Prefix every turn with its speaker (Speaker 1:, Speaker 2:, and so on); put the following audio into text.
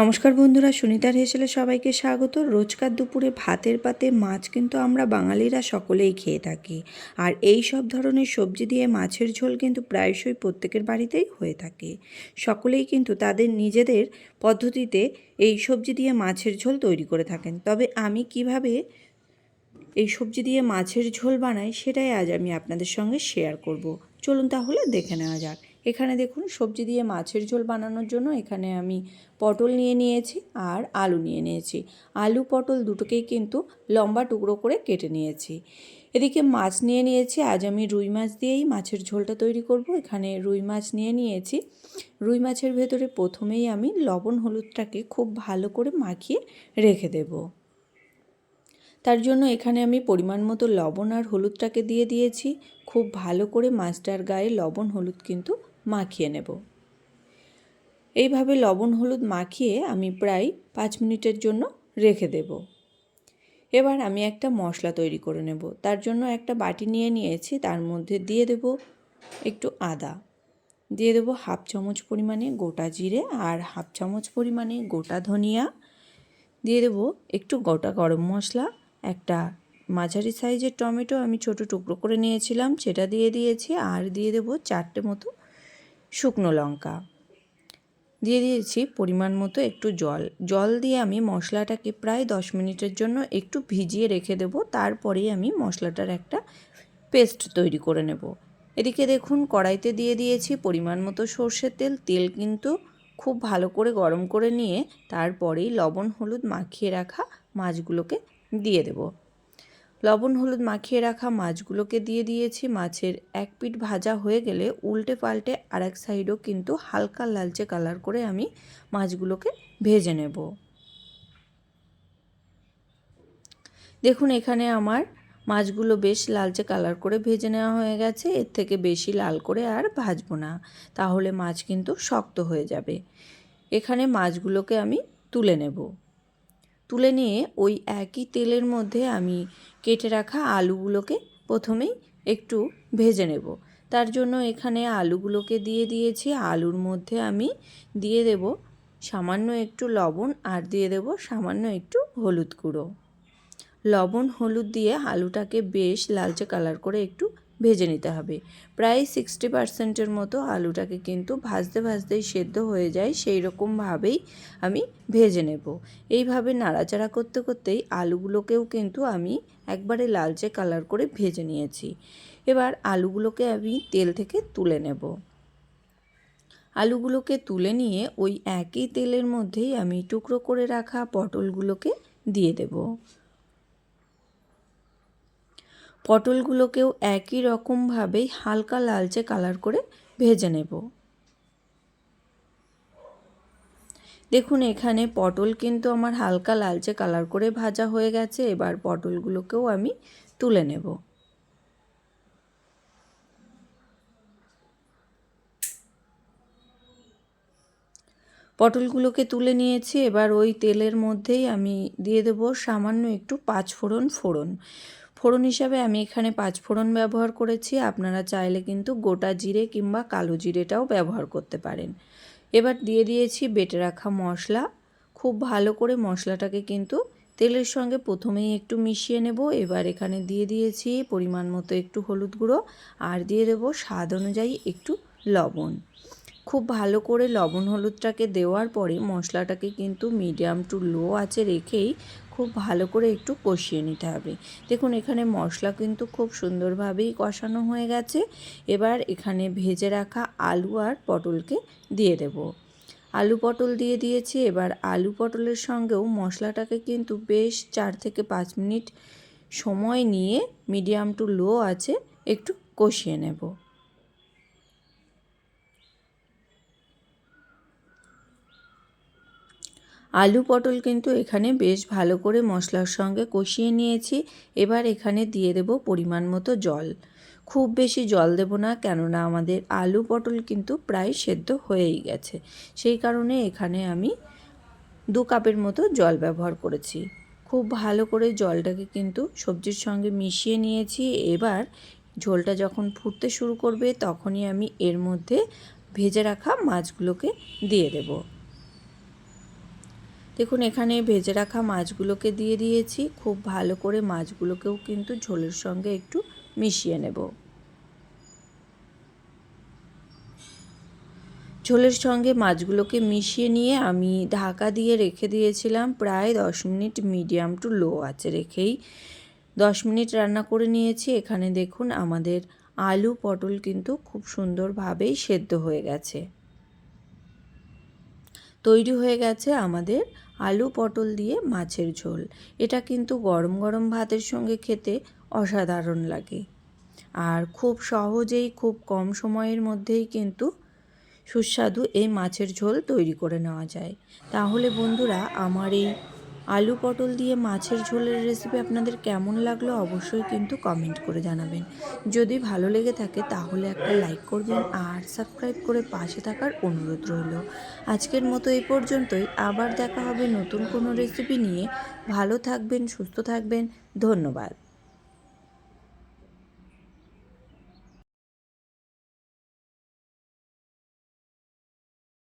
Speaker 1: নমস্কার বন্ধুরা, সুনিতার হেসেলে সবাইকে স্বাগত। রোজকার দুপুরে ভাতের পাতে মাছ কিন্তু আমরা বাঙালিরা সকলেই খেয়ে থাকি। আর এই সব ধরনের সবজি দিয়ে মাছের ঝোল কিন্তু প্রায়শই প্রত্যেকের বাড়িতেই হয়ে থাকে। সকলেই কিন্তু তাদের নিজেদের পদ্ধতিতে এই সবজি দিয়ে মাছের ঝোল তৈরি করে থাকেন। তবে আমি কিভাবে এই সবজি দিয়ে মাছের ঝোল বানাই সেটাই আজ আমি আপনাদের সঙ্গে শেয়ার করব। চলুন তাহলে দেখে নেওয়া যাক। এখানে দেখুন, সবজি দিয়ে মাছের ঝোল বানানোর জন্য এখানে আমি পটল নিয়ে নিয়েছি আর আলু নিয়ে নিয়েছি। আলু পটল দুটোকেই কিন্তু লম্বা টুকরো করে কেটে নিয়েছি। এদিকে মাছ নিয়ে নিয়েছি। আজ আমি রুই মাছ দিয়েই মাছের ঝোলটা তৈরি করব। এখানে রুই মাছ নিয়ে নিয়েছি। রুই মাছের ভেতরে প্রথমেই আমি লবণ হলুদটাকে খুব ভালো করে মাখিয়ে রেখে দেবো। তার জন্য এখানে আমি পরিমাণ মতো লবণ আর হলুদটাকে দিয়ে দিয়েছি। খুব ভালো করে মাছটার গায়ে লবণ হলুদ কিন্তু মাখিয়ে নেব। এইভাবে লবণ হলুদ মাখিয়ে আমি প্রায় 5 মিনিটের জন্য রেখে দেব। এবার আমি একটা মশলা তৈরি করে নেব। তার জন্য একটা বাটি নিয়ে নিয়েছি। তার মধ্যে দিয়ে দেব একটু আদা, দিয়ে দেব হাফ চামচ পরিমাণে গোটা জিরে আর হাফ চামচ পরিমাণে গোটা ধনিয়া, দিয়ে দেব একটু গোটা গরম মশলা, একটা মাঝারি সাইজের টমেটো আমি ছোট টুকরো করে নিয়েছিলাম সেটা দিয়ে দিয়েছি, আর দিয়ে দেব 4টে মতো শুকনো লঙ্কা, দিয়ে দিয়েছি পরিমাণ মতো একটু জল দিয়ে আমি মশলাটাকে প্রায় 10 মিনিটের জন্য একটু ভিজিয়ে রেখে দেব। তারপরেই আমি মশলাটার একটা পেস্ট তৈরি করে নেব। এদিকে দেখুন, কড়াইতে দিয়ে দিয়েছি পরিমাণ মতো সর্ষের তেল কিন্তু খুব ভালো করে গরম করে নিয়ে তারপরেই লবণ হলুদ মাখিয়ে রাখা মাছগুলোকে দিয়ে দেব। লবণ হলুদ মাখিয়ে রাখা মাছগুলোকে দিয়ে দিয়েছি। মাছের এক পিঠ ভাজা হয়ে গেলে উল্টে পাল্টে আরেক সাইডও কিন্তু হালকা লালচে কালার করে আমি মাছগুলোকে ভেজে নেব। দেখুন, এখানে আমার মাছগুলো বেশ লালচে কালার করে ভেজে নেওয়া হয়ে গেছে। এর থেকে বেশি লাল করে আর ভাজবো না, তাহলে মাছ কিন্তু শক্ত হয়ে যাবে। এখানে মাছগুলোকে আমি তুলে নেব। তুলে নিয়ে ওই একই তেলের মধ্যে আমি কেটে রাখা আলুগুলোকে প্রথমেই একটু ভেজে নেব। তার জন্য এখানে আলুগুলোকে দিয়ে দিয়েছি। আলুর মধ্যে আমি দিয়ে দেব সামান্য একটু লবণ আর দিয়ে দেব সামান্য একটু হলুদ গুঁড়ো। লবণ হলুদ দিয়ে আলুটাকে বেশ লালচে কালার করে একটু ভেজে নিতে হবে। প্রায় 60% মতো আলুটাকে কিন্তু ভাজতে ভাজতেই সেদ্ধ হয়ে যায়, সেই রকমভাবেই আমি ভেজে নেব। এইভাবে নাড়াচাড়া করতে করতেই আলুগুলোকেও কিন্তু আমি একবারে লালচে কালার করে ভেজে নিয়েছি। এবার আলুগুলোকে আমি তেল থেকে তুলে নেব। আলুগুলোকে তুলে নিয়ে ওই একই তেলের মধ্যেই আমি টুকরো করে রাখা পটলগুলোকে দিয়ে দেব। পটলগুলোকেও একই রকমভাবেই হালকা লালচে কালার করে ভেজে নেব। দেখুন, এখানে পটল কিন্তু আমার হালকা লালচে কালার করে ভাজা হয়ে গেছে। এবার পটলগুলোকেও আমি তুলে নেব। পটলগুলোকে তুলে নিয়েছি। এবার ওই তেলের মধ্যেই আমি দিয়ে দেব সামান্য একটু 5 ফোড়ন হিসাবে আমি এখানে 5 ফোড়ন ব্যবহার করেছি। আপনারা চাইলে কিন্তু গোটা জিরে কিংবা কালো জিরেটাও ব্যবহার করতে পারেন। এবার দিয়ে দিয়েছি বেটে রাখা মশলা। খুব ভালো করে মশলাটাকে কিন্তু তেলের সঙ্গে প্রথমেই একটু মিশিয়ে নেব। এবার এখানে দিয়ে দিয়েছি পরিমাণ মতো একটু হলুদ গুঁড়ো আর দিয়ে দেব স্বাদ অনুযায়ী একটু লবণ। খুব ভালো করে লবণ হলুদটাকে দেওয়ার পরে মশলাটাকে কিন্তু মিডিয়াম টু লো আঁচে রেখেই খুব ভালো করে একটু কষিয়ে নিতে হবে। দেখুন, এখানে মশলা কিন্তু খুব সুন্দরভাবেই কষানো হয়ে গেছে। এবার এখানে ভেজে রাখা আলু আর পটলকে দিয়ে দেব। আলু পটল দিয়ে দিয়েছি। এবার আলু পটলের সঙ্গেও মশলাটাকে কিন্তু বেশ 4 থেকে 5 মিনিট সময় নিয়ে মিডিয়াম টু লো আঁচে একটু কষিয়ে নেব। আলু পটল কিন্তু এখানে বেশ ভালো করে মশলার সঙ্গে কষিয়ে নিয়েছি। এবার এখানে দিয়ে দেব পরিমাণ মতো জল। খুব বেশি জল দেব না, কেননা আমাদের আলু পটল কিন্তু প্রায় সেদ্ধ হয়েই গেছে। সেই কারণে এখানে আমি 2 কাপের মতো জল ব্যবহার করেছি। খুব ভালো করে জলটাকে কিন্তু সবজির সঙ্গে মিশিয়ে নিয়েছি। এবার ঝোলটা যখন ফুটতে শুরু করবে তখনই আমি এর মধ্যে ভেজে রাখা মাছগুলোকে দিয়ে দেব। দেখুন এখানে ভেজে রাখা মাছগুলোকে দিয়ে দিয়েছি। খুব ভালো করে মাছগুলোকেও কিন্তু ঝোলের সঙ্গে একটু মিশিয়ে নেব। ঝোলের সঙ্গে মাছগুলোকে মিশিয়ে নিয়ে আমি ঢাকা দিয়ে রেখে দিয়েছিলাম প্রায় 10 মিনিট, মিডিয়াম টু লো আঁচে রেখেই 10 মিনিট রান্না করে নিয়েছি। এখানে দেখুন আমাদের আলু পটল কিন্তু খুব সুন্দরভাবেই সেদ্ধ হয়ে গেছে। তৈরি হয়ে গেছে আমাদের আলু পটল দিয়ে মাছের ঝোল। এটা কিন্তু গরম গরম ভাতের সঙ্গে খেতে অসাধারণ লাগে। আর খুব সহজেই খুব কম সময়ের মধ্যেই কিন্তু সুস্বাদু এই মাছের ঝোল তৈরি করে নেওয়া যায়। তাহলে বন্ধুরা, আমার এই আলু পটল দিয়ে মাছের ঝোলের রেসিপি আপনাদের কেমন লাগলো অবশ্যই কিন্তু কমেন্ট করে জানাবেন। যদি ভালো লেগে থাকে তাহলে একটা লাইক করবেন আর সাবস্ক্রাইব করে পাশে থাকার অনুরোধ রইল। আজকের মতো এই পর্যন্তই। আবার দেখা হবে নতুন কোনো রেসিপি নিয়ে। ভালো থাকবেন, সুস্থ থাকবেন। ধন্যবাদ।